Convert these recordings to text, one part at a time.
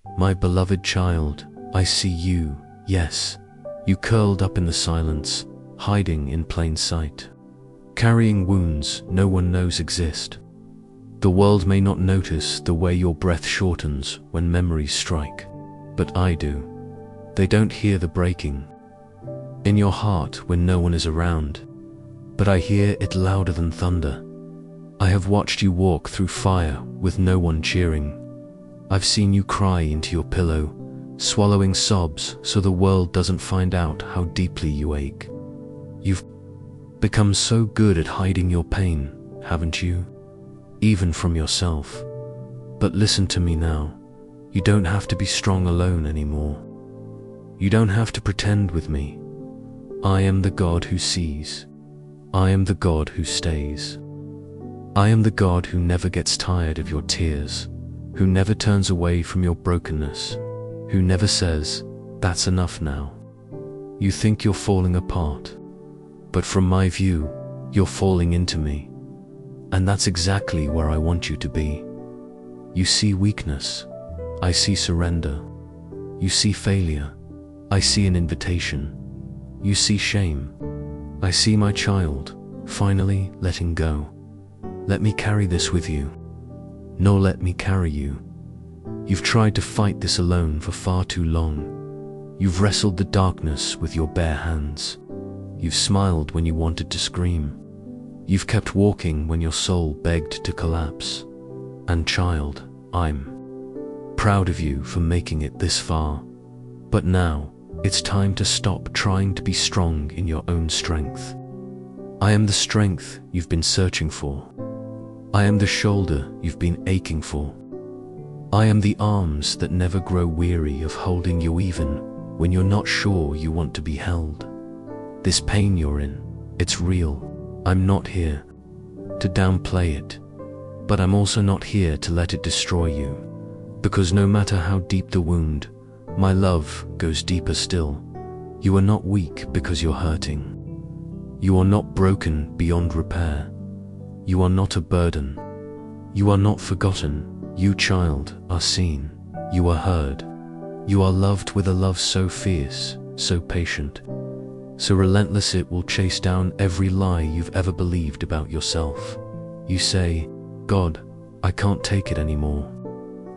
My beloved child, I see you, yes, you curled up in the silence, hiding in plain sight, carrying wounds no one knows exist. The world may not notice the way your breath shortens when memories strike, but I do. They don't hear the breaking in your heart when no one is around, but I hear it louder than thunder. I have watched you walk through fire with no one cheering. I've seen you cry into your pillow, swallowing sobs so the world doesn't find out how deeply you ache. You've become so good at hiding your pain, haven't you? Even from yourself. But listen to me now. You don't have to be strong alone anymore. You don't have to pretend with me. I am the God who sees. I am the God who stays. I am the God who never gets tired of your tears, who never turns away from your brokenness, who never says, "That's enough now." You think you're falling apart, but from my view, you're falling into me. And that's exactly where I want you to be. You see weakness, I see surrender. You see failure, I see an invitation. You see shame, I see my child, finally letting go. Let me carry this with you. No, let me carry you. You've tried to fight this alone for far too long. You've wrestled the darkness with your bare hands. You've smiled when you wanted to scream. You've kept walking when your soul begged to collapse. And child, I'm proud of you for making it this far. But now, it's time to stop trying to be strong in your own strength. I am the strength you've been searching for. I am the shoulder you've been aching for. I am the arms that never grow weary of holding you even when you're not sure you want to be held. This pain you're in, it's real. I'm not here to downplay it, but I'm also not here to let it destroy you, because no matter how deep the wound, my love goes deeper still. You are not weak because you're hurting. You are not broken beyond repair. You are not a burden. You are not forgotten. You, child, are seen. You are heard. You are loved with a love so fierce, so patient, so relentless it will chase down every lie you've ever believed about yourself. You say, "God, I can't take it anymore."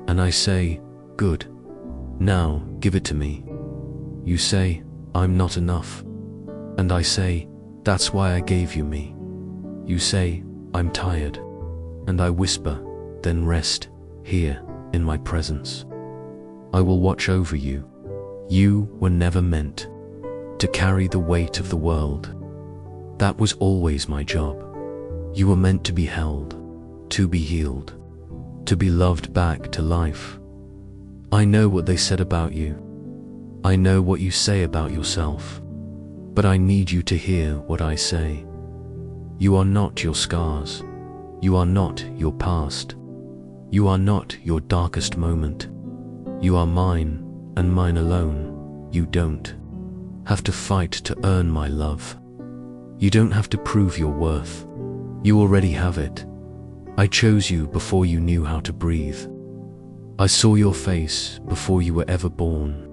And I say, "Good. Now, give it to me." You say, "I'm not enough." And I say, "That's why I gave you me." You say, "I'm tired." And I whisper, "Then rest here in my presence. I will watch over you. You were never meant to carry the weight of the world. That was always my job. You were meant to be held, to be healed, to be loved back to life. I know what they said about you. I know what you say about yourself. But I need you to hear what I say. You are not your scars. You are not your past. You are not your darkest moment. You are mine, and mine alone. You don't have to fight to earn my love. You don't have to prove your worth. You already have it. I chose you before you knew how to breathe. I saw your face before you were ever born.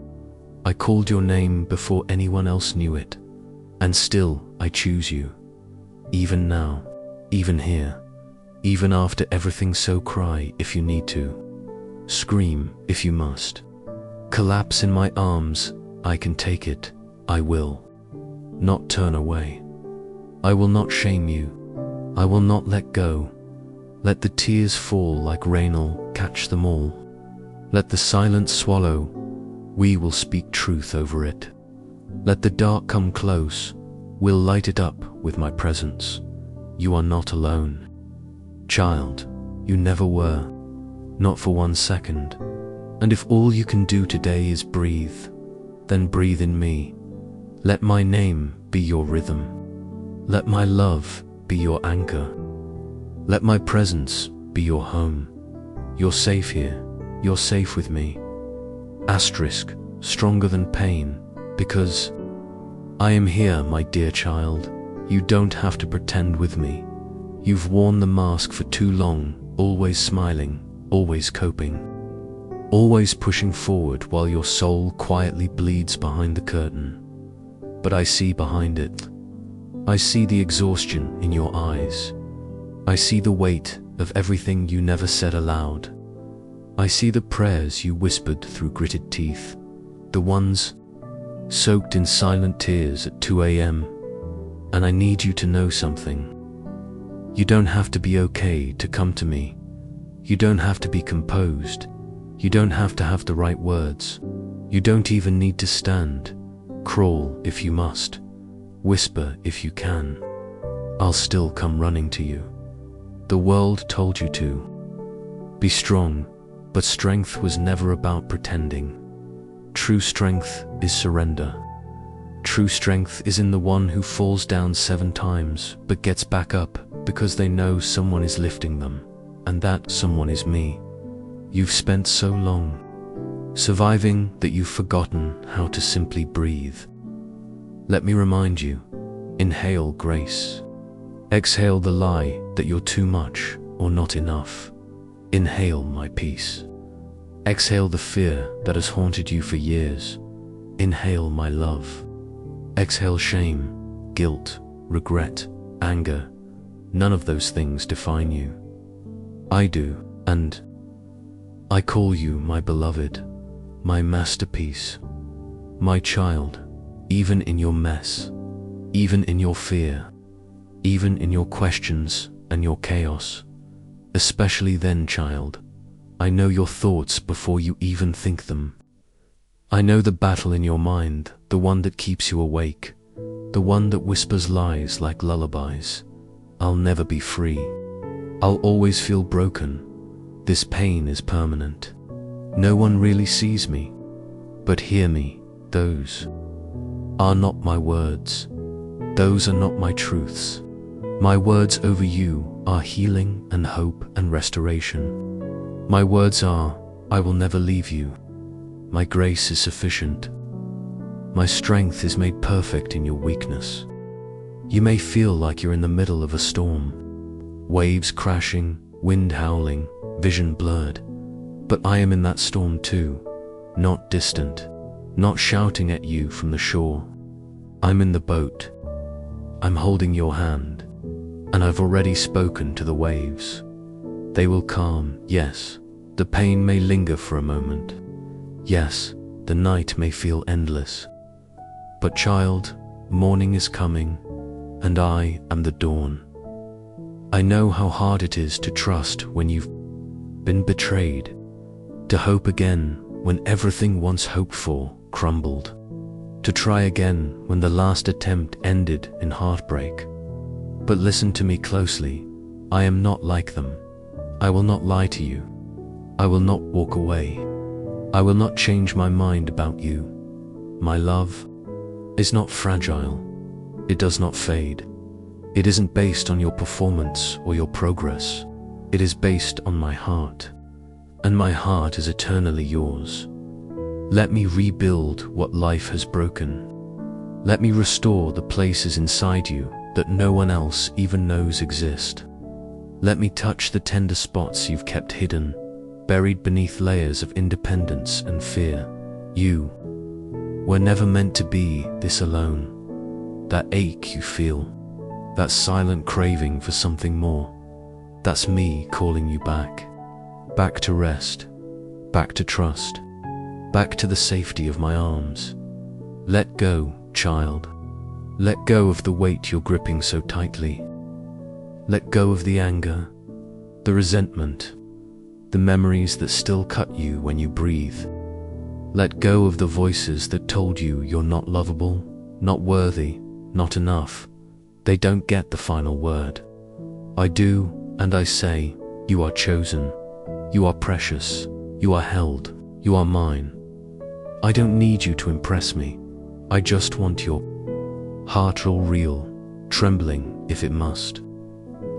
I called your name before anyone else knew it. And still, I choose you. Even now, even here, even after everything, so cry if you need to. Scream if you must. Collapse in my arms, I can take it, I will. Not turn away. I will not shame you. I will not let go. Let the tears fall like rain, I'll catch them all. Let the silence swallow, we will speak truth over it. Let the dark come close, we'll light it up with my presence. You are not alone. Child, you never were, not for 1 second. And if all you can do today is breathe, then breathe in me. Let my name be your rhythm. Let my love be your anchor. Let my presence be your home. You're safe here. You're safe with me. Asterisk, stronger than pain, because I am here, my dear child. You don't have to pretend with me. You've worn the mask for too long, always smiling, always coping. always pushing forward while your soul quietly bleeds behind the curtain. But I see behind it. I see the exhaustion in your eyes. I see the weight of everything you never said aloud. I see the prayers you whispered through gritted teeth, the ones soaked in silent tears at 2 a.m. And I need you to know something. You don't have to be okay to come to me. You don't have to be composed. You don't have to have the right words. You don't even need to stand. Crawl if you must. Whisper if you can. I'll still come running to you. The world told you to. Be strong, but strength was never about pretending. True strength is surrender. True strength is in the one who falls down 7 times but gets back up because they know someone is lifting them, and that someone is me. You've spent so long surviving that you've forgotten how to simply breathe. Let me remind you, inhale grace. Exhale the lie that you're too much or not enough. Inhale my peace. Exhale the fear that has haunted you for years. Inhale my love. Exhale shame, guilt, regret, anger. None of those things define you. I do, and I call you my beloved, my masterpiece, my child, even in your mess, even in your fear, even in your questions and your chaos. Especially then, child, I know your thoughts before you even think them. I know the battle in your mind, the one that keeps you awake, the one that whispers lies like lullabies. I'll never be free. I'll always feel broken. This pain is permanent. No one really sees me, but hear me. Those are not my words. Those are not my truths. My words over you are healing and hope and restoration. My words are, I will never leave you. My grace is sufficient. My strength is made perfect in your weakness. You may feel like you're in the middle of a storm. Waves crashing, wind howling, vision blurred. But I am in that storm too, not distant, not shouting at you from the shore. I'm in the boat. I'm holding your hand, and I've already spoken to the waves. They will calm, yes. The pain may linger for a moment. Yes, the night may feel endless. But child, morning is coming, and I am the dawn. I know how hard it is to trust when you've been betrayed, to hope again when everything once hoped for crumbled, to try again when the last attempt ended in heartbreak. But listen to me closely. I am not like them. I will not lie to you. I will not walk away. I will not change my mind about you. My love is not fragile. It does not fade. It isn't based on your performance or your progress. It is based on my heart. And my heart is eternally yours. Let me rebuild what life has broken. Let me restore the places inside you that no one else even knows exist. Let me touch the tender spots you've kept hidden, buried beneath layers of independence and fear. You were never meant to be this alone. That ache you feel, that silent craving for something more, that's me calling you back. Back to rest, back to trust, back to the safety of my arms. Let go, child. Let go of the weight you're gripping so tightly. Let go of the anger, the resentment, the memories that still cut you when you breathe. Let go of the voices that told you you're not lovable, not worthy, not enough. They don't get the final word. I do, and I say, you are chosen. You are precious. You are held. You are mine. I don't need you to impress me. I just want your heart all real, trembling if it must.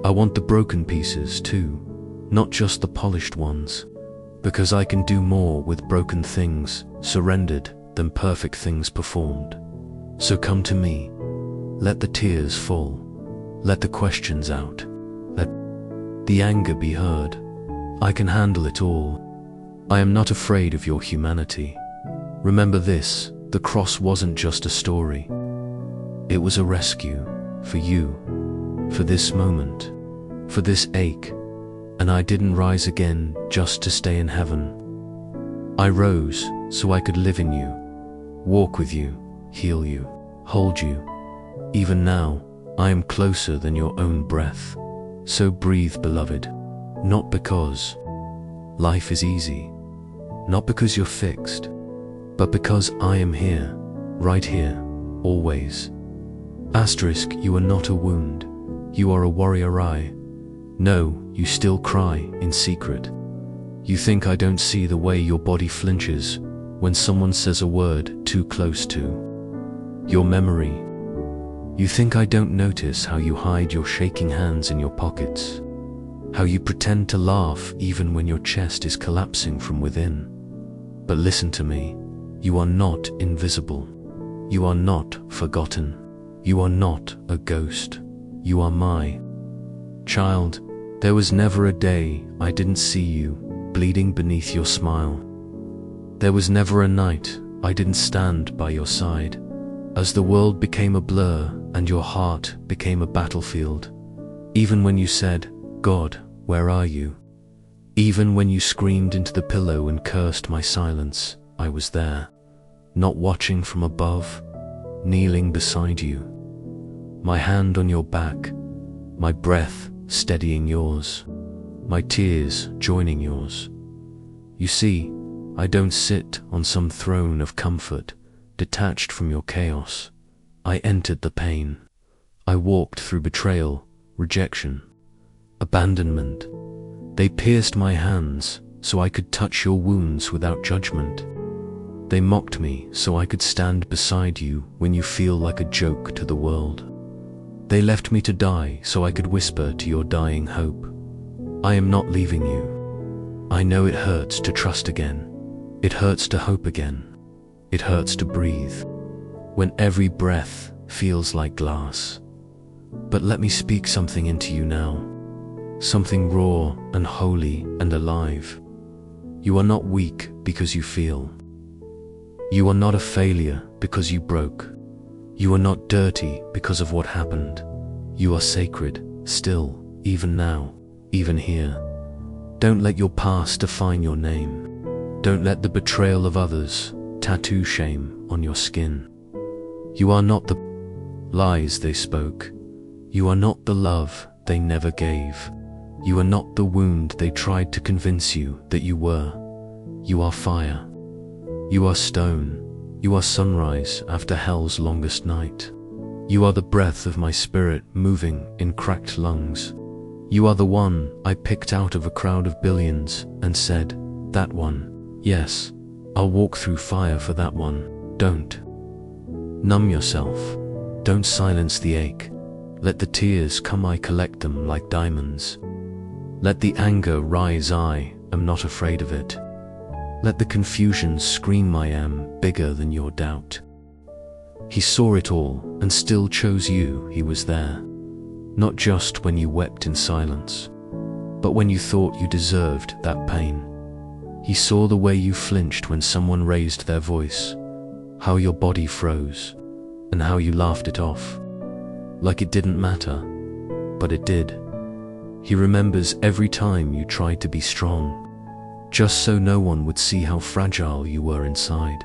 I want the broken pieces too, not just the polished ones, because I can do more with broken things surrendered than perfect things performed. So come to me. Let the tears fall. Let the questions out. Let the anger be heard. I can handle it all. I am not afraid of your humanity. Remember this, the cross wasn't just a story. It was a rescue for you, for this moment, for this ache, and I didn't rise again just to stay in heaven. I rose so I could live in you, walk with you, heal you, hold you. Even now, I am closer than your own breath. So breathe, beloved, not because life is easy, not because you're fixed, but because I am here, right here, always. Asterisk, you are not a wound, you are a warrior. No, you still cry in secret. You think I don't see the way your body flinches when someone says a word too close to your memory. You think I don't notice how you hide your shaking hands in your pockets, how you pretend to laugh even when your chest is collapsing from within. But listen to me, you are not invisible. You are not forgotten. You are not a ghost. You are my child. There was never a day I didn't see you bleeding beneath your smile. There was never a night I didn't stand by your side as the world became a blur and your heart became a battlefield. Even when you said, "God, where are you?" Even when you screamed into the pillow and cursed my silence, I was there, not watching from above, kneeling beside you, my hand on your back, my breath steadying yours, my tears joining yours. You see, I don't sit on some throne of comfort, detached from your chaos. I entered the pain. I walked through betrayal, rejection, abandonment. They pierced my hands so I could touch your wounds without judgment. They mocked me so I could stand beside you when you feel like a joke to the world. They left me to die so I could whisper to your dying hope, I am not leaving you. I know it hurts to trust again. It hurts to hope again. It hurts to breathe when every breath feels like glass. But let me speak something into you now, something raw and holy and alive. You are not weak because you feel. You are not a failure because you broke. You are not dirty because of what happened. You are sacred, still, even now, even here. Don't let your past define your name. Don't let the betrayal of others tattoo shame on your skin. You are not the lies they spoke. You are not the love they never gave. You are not the wound they tried to convince you that you were. You are fire. You are stone. You are sunrise after hell's longest night. You are the breath of my spirit moving in cracked lungs. You are the one I picked out of a crowd of billions and said, that one. Yes, I'll walk through fire for that one. Don't numb yourself. Don't silence the ache. Let the tears come, I collect them like diamonds. Let the anger rise, I am not afraid of it. Let the confusion scream, I am bigger than your doubt. He saw it all and still chose you. He was there, not just when you wept in silence, but when you thought you deserved that pain. He saw the way you flinched when someone raised their voice, how your body froze, and how you laughed it off, like it didn't matter, but it did. He remembers every time you tried to be strong, just so no one would see how fragile you were inside.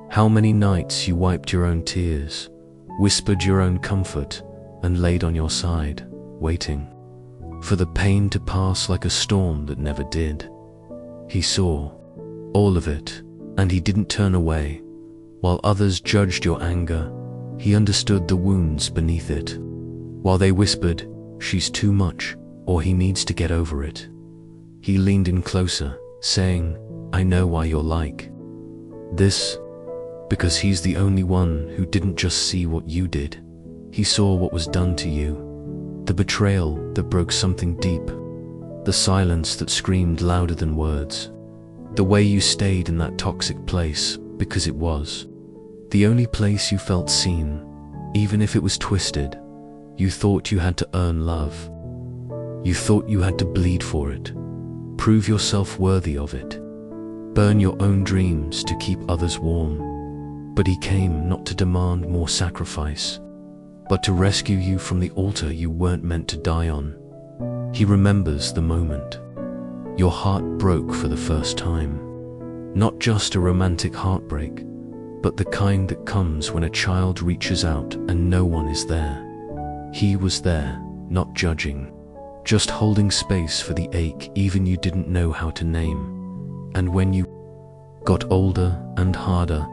How many nights you wiped your own tears, whispered your own comfort, and laid on your side, waiting for the pain to pass like a storm that never did. He saw all of it, and he didn't turn away. While others judged your anger, he understood the wounds beneath it. While they whispered, she's too much, or he needs to get over it, he leaned in closer, saying, I know why you're like this, because he's the only one who didn't just see what you did. He saw what was done to you, the betrayal that broke something deep, the silence that screamed louder than words, the way you stayed in that toxic place because it was the only place you felt seen, even if it was twisted. You thought you had to earn love. You thought you had to bleed for it, prove yourself worthy of it. burn your own dreams to keep others warm. But he came not to demand more sacrifice, but to rescue you from the altar you weren't meant to die on. He remembers the moment your heart broke for the first time. Not just a romantic heartbreak, but the kind that comes when a child reaches out and no one is there. He was there, not judging, just holding space for the ache even you didn't know how to name. And when you got older and harder,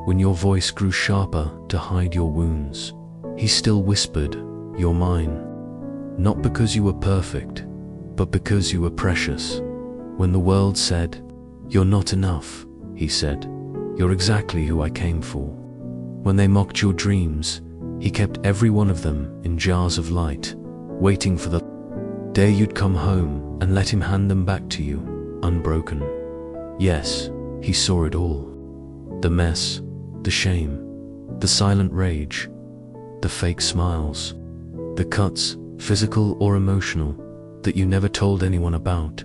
when your voice grew sharper to hide your wounds, he still whispered, "You're mine." Not because you were perfect, but because you were precious. When the world said, "You're not enough," he said, "You're exactly who I came for." When they mocked your dreams, he kept every one of them in jars of light, waiting for the day you'd come home and let him hand them back to you, unbroken. Yes, he saw it all. The mess, the shame, the silent rage, the fake smiles, the cuts, physical or emotional, that you never told anyone about.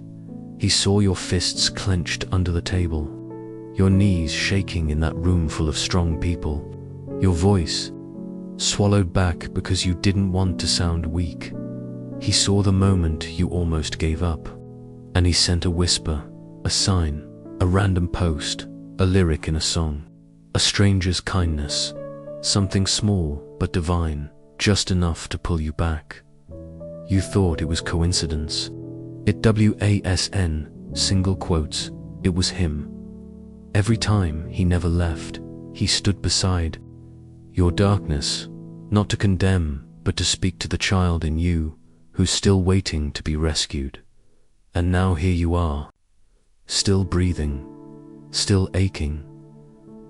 He saw your fists clenched under the table, your knees shaking in that room full of strong people, your voice swallowed back because you didn't want to sound weak. He saw the moment you almost gave up, and he sent a whisper, a sign, a random post, a lyric in a song, a stranger's kindness, something small but divine, just enough to pull you back. You thought it was coincidence. It wasn, single quotes, it was him. Every time he never left, he stood beside your darkness, not to condemn, but to speak to the child in you who's still waiting to be rescued. And now here you are, still breathing, still aching,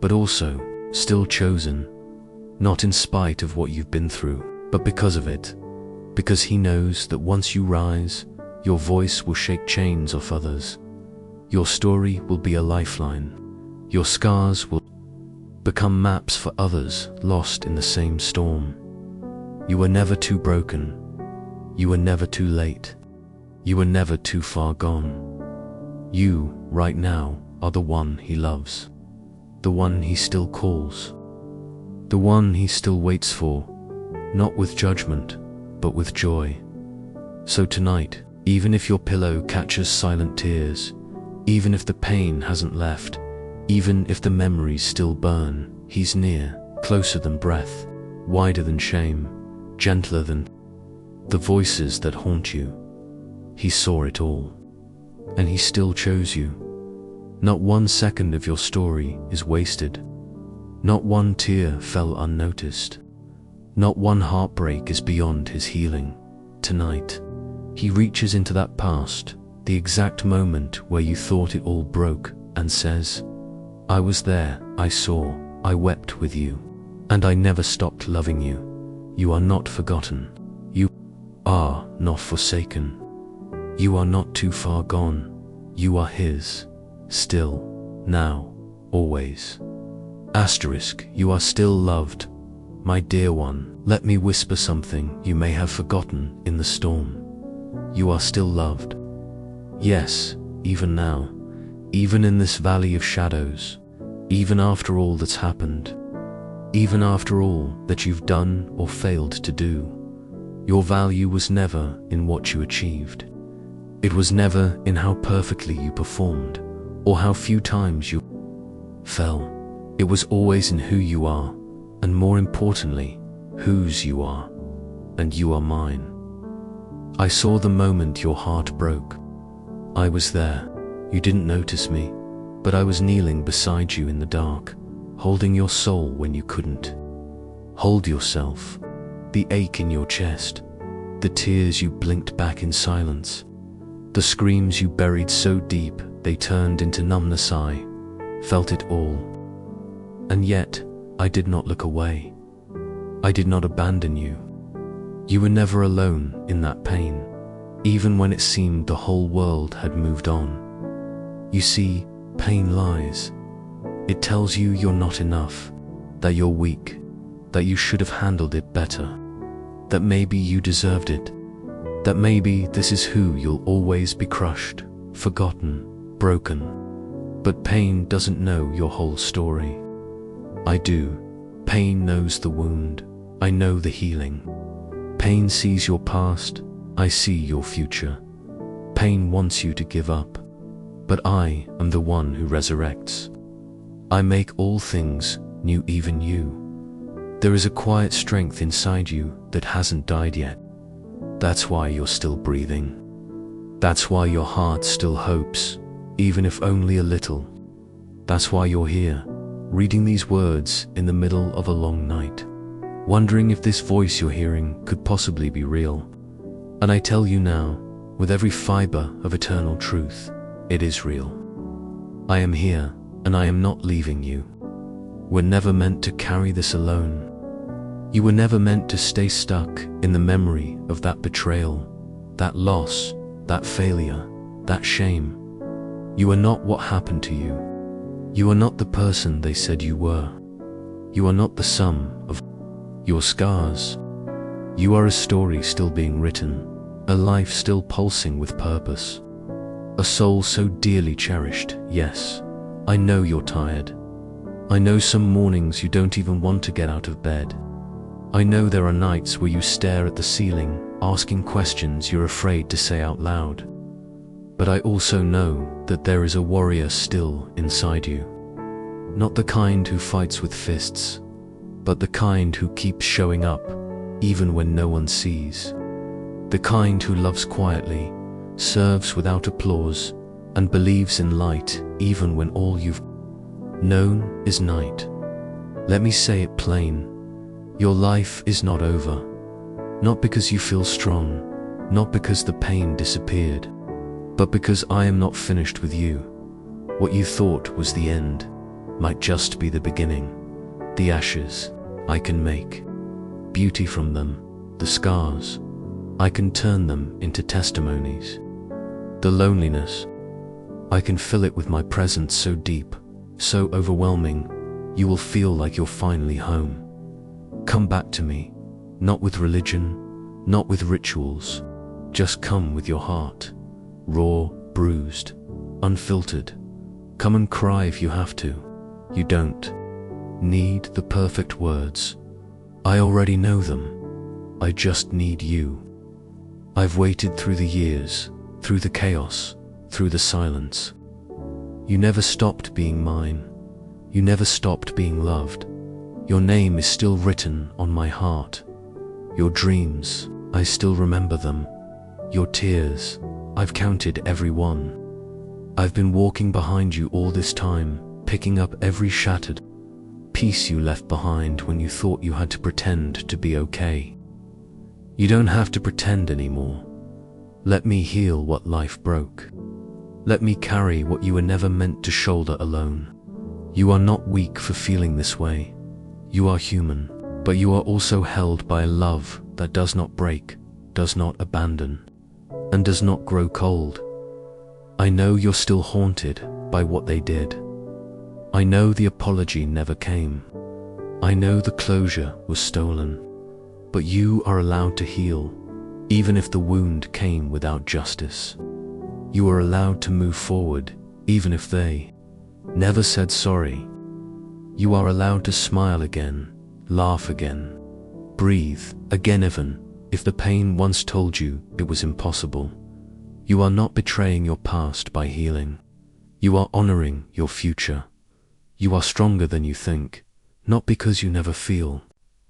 but also still chosen, not in spite of what you've been through, but because of it. Because he knows that once you rise, your voice will shake chains off others. Your story will be a lifeline. Your scars will become maps for others lost in the same storm. You were never too broken. You were never too late. You were never too far gone. You, right now, are the one he loves. The one he still calls. The one he still waits for, not with judgment, but with joy. So tonight, even if your pillow catches silent tears, even if the pain hasn't left, even if the memories still burn, he's near, closer than breath, wider than shame, gentler than the voices that haunt you. He saw it all, and he still chose you. Not one second of your story is wasted. Not one tear fell unnoticed. Not one heartbreak is beyond his healing. Tonight, he reaches into that past, the exact moment where you thought it all broke, and says, "I was there, I saw, I wept with you, and I never stopped loving you. You are not forgotten. You are not forsaken. You are not too far gone. You are his, still, now, always. Asterisk, you are still loved. My dear one, let me whisper something you may have forgotten in the storm. You are still loved. Yes, even now, even in this valley of shadows, even after all that's happened, even after all that you've done or failed to do. Your value was never in what you achieved. It was never in how perfectly you performed, or how few times you fell. It was always in who you are, and more importantly, whose you are. And you are mine. I saw the moment your heart broke. I was there. You didn't notice me, but I was kneeling beside you in the dark, holding your soul when you couldn't. Hold yourself. The ache in your chest, the tears you blinked back in silence, the screams you buried so deep they turned into numbness. I felt it all. And yet, I did not look away. I did not abandon you. You were never alone in that pain, even when it seemed the whole world had moved on. You see, pain lies. It tells you you're not enough, that you're weak, that you should have handled it better, that maybe you deserved it, that maybe this is who you'll always be: crushed, forgotten, broken. But pain doesn't know your whole story. I do. Pain knows the wound. I know the healing. Pain sees your past. I see your future. Pain wants you to give up. But I am the one who resurrects. I make all things new, even you. There is a quiet strength inside you that hasn't died yet. That's why you're still breathing. That's why your heart still hopes, even if only a little. That's why you're here, reading these words in the middle of a long night, wondering if this voice you're hearing could possibly be real. And I tell you now, with every fiber of eternal truth, it is real. I am here, and I am not leaving you. We're never meant to carry this alone. You were never meant to stay stuck in the memory of that betrayal, that loss, that failure, that shame. You are not what happened to you. You are not the person they said you were. You are not the sum of your scars. You are a story still being written, a life still pulsing with purpose, a soul so dearly cherished. Yes, I know you're tired. I know some mornings you don't even want to get out of bed. I know there are nights where you stare at the ceiling, asking questions you're afraid to say out loud. But I also know that there is a warrior still inside you. Not the kind who fights with fists, but the kind who keeps showing up, even when no one sees. The kind who loves quietly, serves without applause, and believes in light even when all you've known is night. Let me say it plain. Your life is not over. Not because you feel strong, not because the pain disappeared, but because I am not finished with you. What you thought was the end might just be the beginning. The ashes, I can make beauty from them. The scars, I can turn them into testimonies. The loneliness, I can fill it with my presence so deep, so overwhelming, you will feel like you're finally home. Come back to me, not with religion, not with rituals. Just come with your heart, raw, bruised, unfiltered. Come and cry if you have to. You don't need the perfect words. I already know them. I just need you. I've waited through the years, through the chaos, through the silence. You never stopped being mine. You never stopped being loved. Your name is still written on my heart. Your dreams, I still remember them. Your tears, I've counted every one. I've been walking behind you all this time, picking up every shattered piece you left behind when you thought you had to pretend to be okay. You don't have to pretend anymore. Let me heal what life broke. Let me carry what you were never meant to shoulder alone. You are not weak for feeling this way. You are human, but you are also held by a love that does not break, does not abandon, and does not grow cold. I know you're still haunted by what they did. I know the apology never came. I know the closure was stolen. But you are allowed to heal, even if the wound came without justice. You are allowed to move forward, even if they never said sorry. You are allowed to smile again, laugh again, breathe again, even if the pain once told you it was impossible. You are not betraying your past by healing. You are honoring your future. You are stronger than you think, not because you never feel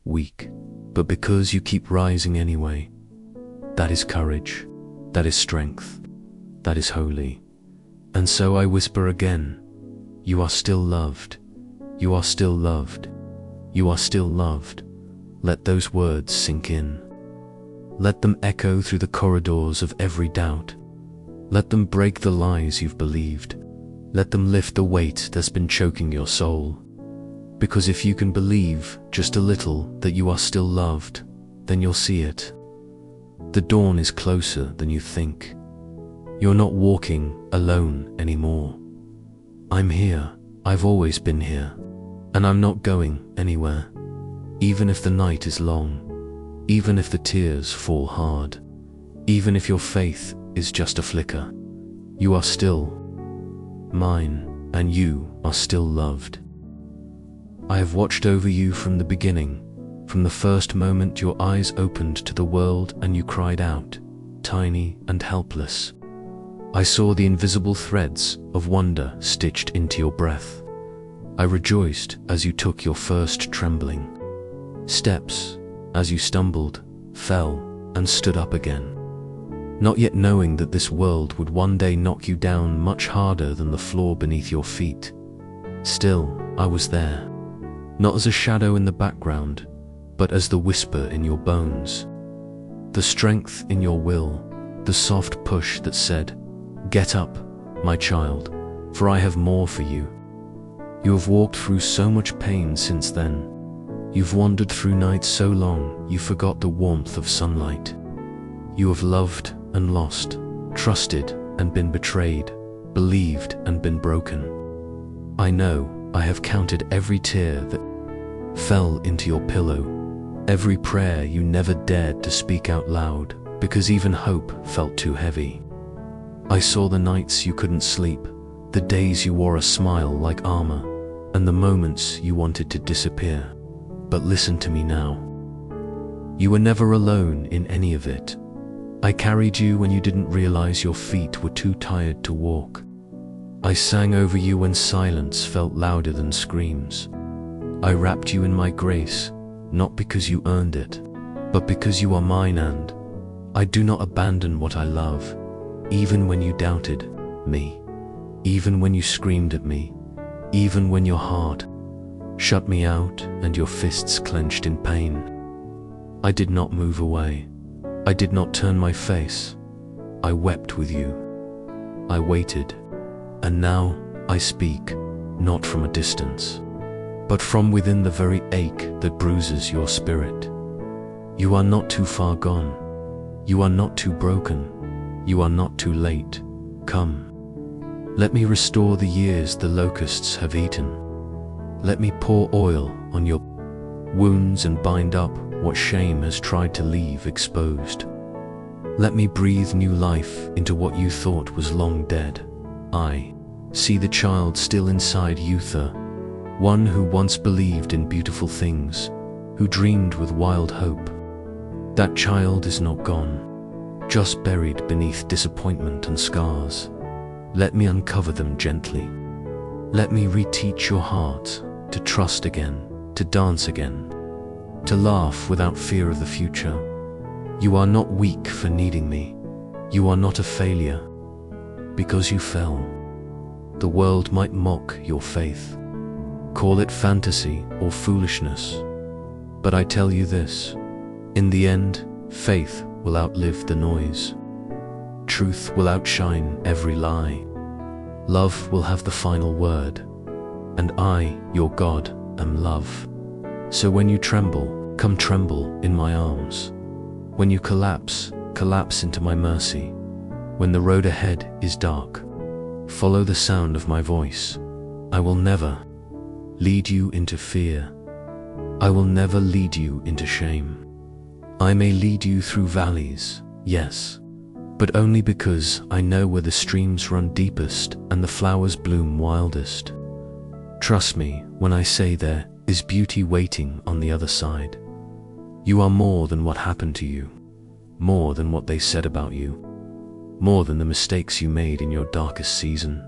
weak, but because you keep rising anyway. That is courage. That is strength. That is holy. And so I whisper again, you are still loved. You are still loved. You are still loved. Let those words sink in. Let them echo through the corridors of every doubt. Let them break the lies you've believed. Let them lift the weight that's been choking your soul. Because if you can believe just a little that you are still loved, then you'll see it. The dawn is closer than you think. You're not walking alone anymore. I'm here. I've always been here. And I'm not going anywhere. Even if the night is long. Even if the tears fall hard. Even if your faith is just a flicker. You are still mine, and you are still loved. I have watched over you from the beginning, from the first moment your eyes opened to the world and you cried out, tiny and helpless. I saw the invisible threads of wonder stitched into your breath. I rejoiced as you took your first trembling steps, as you stumbled, fell, and stood up again. Not yet knowing that this world would one day knock you down much harder than the floor beneath your feet. Still, I was there, not as a shadow in the background, but as the whisper in your bones. The strength in your will, the soft push that said, "Get up, my child, for I have more for you." You have walked through so much pain since then. You've wandered through nights so long you forgot the warmth of sunlight. You have loved and lost, trusted and been betrayed, believed and been broken. I know I have counted every tear that fell into your pillow, every prayer you never dared to speak out loud because even hope felt too heavy. I saw the nights you couldn't sleep, the days you wore a smile like armor, and the moments you wanted to disappear. But listen to me now. You were never alone in any of it. I carried you when you didn't realize your feet were too tired to walk. I sang over you when silence felt louder than screams. I wrapped you in my grace, not because you earned it, but because you are mine, and I do not abandon what I love, even when you doubted me, even when you screamed at me, even when your heart shut me out and your fists clenched in pain. I did not move away. I did not turn my face. I wept with you. I waited. And now I speak, not from a distance, but from within the very ache that bruises your spirit. You are not too far gone. You are not too broken. You are not too late. Come. Let me restore the years the locusts have eaten. Let me pour oil on your wounds and bind up what shame has tried to leave exposed. Let me breathe new life into what you thought was long dead. I see the child still inside you, one who once believed in beautiful things, who dreamed with wild hope. That child is not gone, just buried beneath disappointment and scars. Let me uncover them gently. Let me reteach your heart to trust again, to dance again, to laugh without fear of the future. You are not weak for needing me. You are not a failure because you fell. The world might mock your faith, call it fantasy or foolishness. But I tell you this, in the end, faith will outlive the noise. Truth will outshine every lie. Love will have the final word. And I, your God, am love. So when you tremble, come tremble in my arms. When you collapse, collapse into my mercy. When the road ahead is dark, follow the sound of my voice. I will never lead you into fear. I will never lead you into shame. I may lead you through valleys, yes, but only because I know where the streams run deepest and the flowers bloom wildest. Trust me when I say there is beauty waiting on the other side. You are more than what happened to you, more than what they said about you, more than the mistakes you made in your darkest season.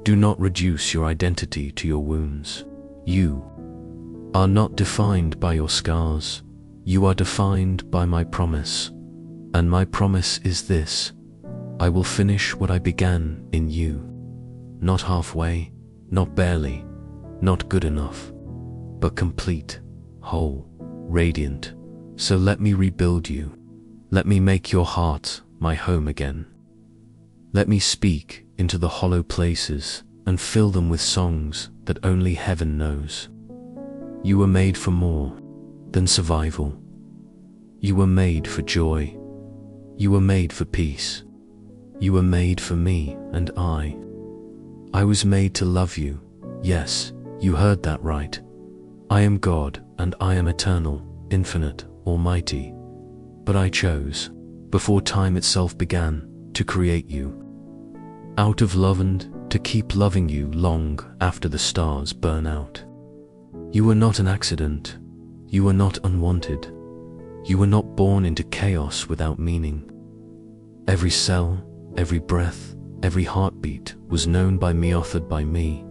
Do not reduce your identity to your wounds. You are not defined by your scars. You are defined by my promise. And my promise is this: I will finish what I began in you. Not halfway, not barely, not good enough, but complete, whole, radiant. So let me rebuild you. Let me make your heart my home again. Let me speak into the hollow places and fill them with songs that only heaven knows. You were made for more than survival. You were made for joy. You were made for peace. You were made for me and I. I was made to love you. Yes, you heard that right. I am God and I am eternal, infinite, almighty. But I chose, before time itself began, to create you. Out of love and to keep loving you long after the stars burn out. You were not an accident. You were not unwanted. You were not born into chaos without meaning. Every cell, every breath, every heartbeat was known by me, authored by me.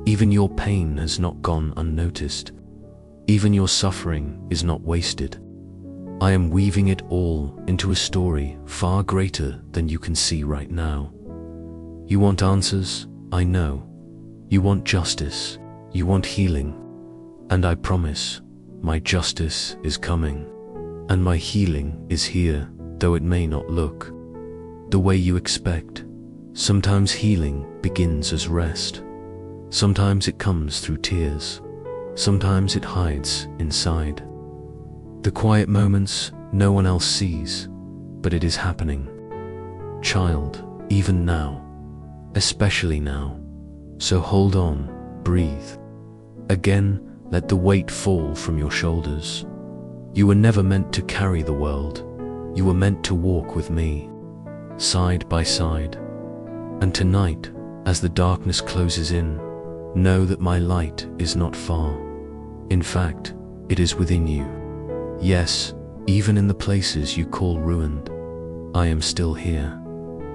Even your pain has not gone unnoticed. Even your suffering is not wasted. I am weaving it all into a story far greater than you can see right now. You want answers, I know. You want justice, you want healing. And I promise, my justice is coming. And my healing is here, though it may not look the way you expect. Sometimes healing begins as rest. Sometimes it comes through tears. Sometimes it hides inside the quiet moments no one else sees, but it is happening. Child, even now, especially now. So hold on, breathe. Again, let the weight fall from your shoulders. You were never meant to carry the world. You were meant to walk with me, side by side. And tonight, as the darkness closes in, know that my light is not far. In fact, it is within you. Yes, even in the places you call ruined, I am still here.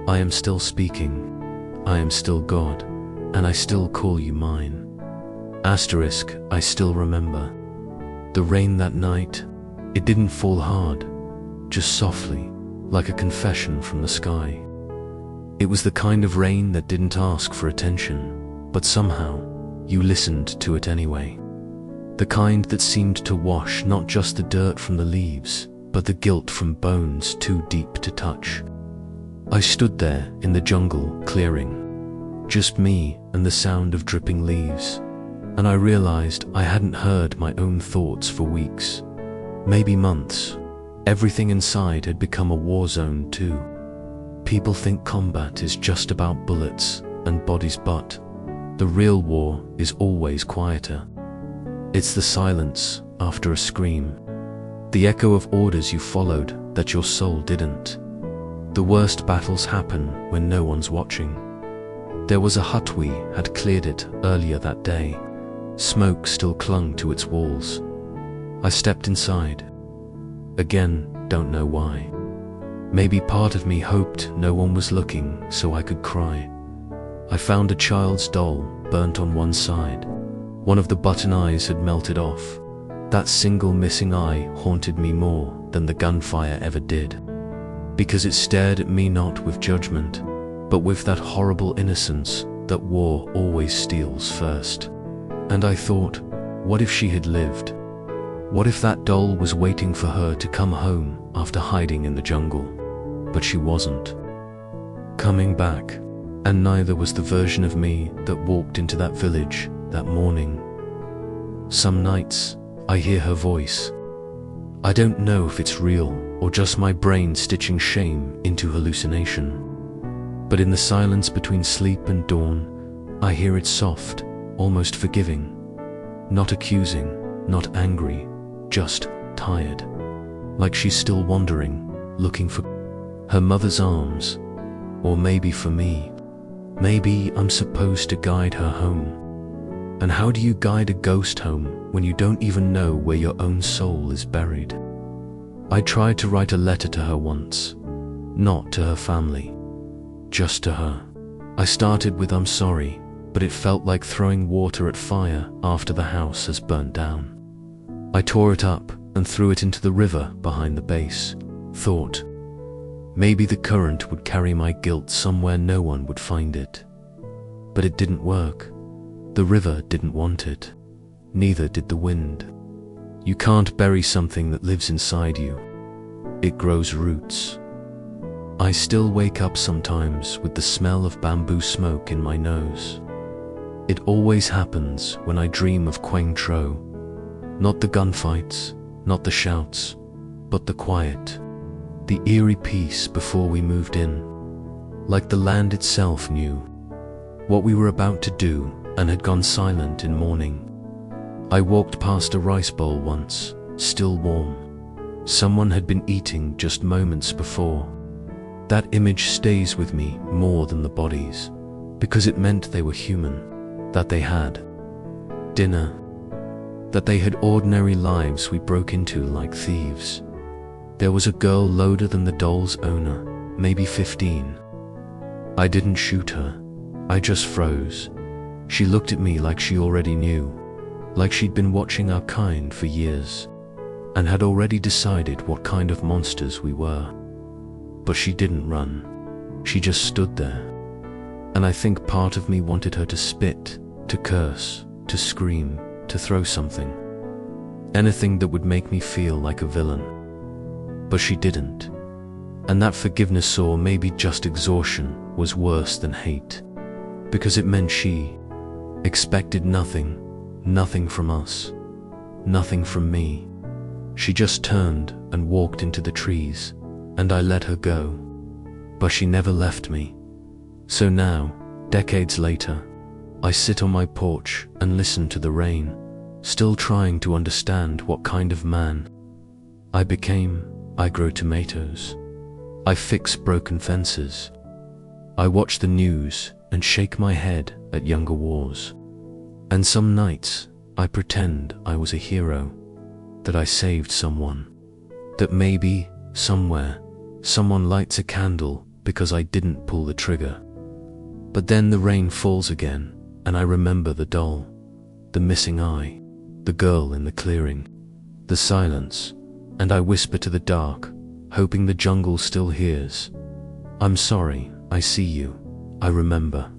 I am still speaking. I am still God, and I still call you mine. Asterisk, I still remember. The rain that night, it didn't fall hard, just softly, like a confession from the sky. It was the kind of rain that didn't ask for attention, but somehow, you listened to it anyway. The kind that seemed to wash not just the dirt from the leaves, but the guilt from bones too deep to touch. I stood there in the jungle clearing, just me and the sound of dripping leaves, and I realized I hadn't heard my own thoughts for weeks, maybe months. Everything inside had become a war zone too. People think combat is just about bullets and bodies, but the real war is always quieter. It's the silence after a scream, the echo of orders you followed that your soul didn't. The worst battles happen when no one's watching. There was a hut, we had cleared it earlier that day. Smoke still clung to its walls. I stepped inside. Again, don't know why. Maybe part of me hoped no one was looking so I could cry. I found a child's doll burnt on one side. One of the button eyes had melted off. That single missing eye haunted me more than the gunfire ever did, because it stared at me not with judgment, but with that horrible innocence that war always steals first. And I thought, what if she had lived? What if that doll was waiting for her to come home after hiding in the jungle? But she wasn't coming back, and neither was the version of me that walked into that village that morning. Some nights, I hear her voice. I don't know if it's real or just my brain stitching shame into hallucination. But in the silence between sleep and dawn, I hear it soft, almost forgiving. Not accusing, not angry, just tired. Like she's still wandering, looking for her mother's arms. Or maybe for me. Maybe I'm supposed to guide her home. And how do you guide a ghost home when you don't even know where your own soul is buried? I tried to write a letter to her once, not to her family, just to her. I started with "I'm sorry," but it felt like throwing water at fire after the house has burnt down. I tore it up and threw it into the river behind the base. Thought, maybe the current would carry my guilt somewhere no one would find it. But it didn't work. The river didn't want it. Neither did the wind. You can't bury something that lives inside you. It grows roots. I still wake up sometimes with the smell of bamboo smoke in my nose. It always happens when I dream of Quang Tro. Not the gunfights, not the shouts, but the quiet. The eerie peace before we moved in. Like the land itself knew what we were about to do and had gone silent in mourning. I walked past a rice bowl once, still warm. Someone had been eating just moments before. That image stays with me more than the bodies. because it meant they were human, that they had dinner, that they had ordinary lives we broke into like thieves. There was a girl older than the doll's owner, maybe 15. I didn't shoot her. I just froze. She looked at me like she already knew, like she'd been watching our kind for years, and had already decided what kind of monsters we were. But she didn't run. She just stood there. And I think part of me wanted her to spit, to curse, to scream, to throw something. Anything that would make me feel like a villain. But she didn't. And that forgiveness, or maybe just exhaustion, was worse than hate. Because it meant she expected nothing, nothing from us, nothing from me. She just turned and walked into the trees, and I let her go. But she never left me. So now, decades later, I sit on my porch and listen to the rain, still trying to understand what kind of man I became. I grow tomatoes. I fix broken fences. I watch the news and shake my head at younger wars. And some nights, I pretend I was a hero, that I saved someone, that maybe, somewhere, someone lights a candle because I didn't pull the trigger. But then the rain falls again, and I remember the doll, the missing eye, the girl in the clearing, the silence, and I whisper to the dark, hoping the jungle still hears. I'm sorry, I see you, I remember.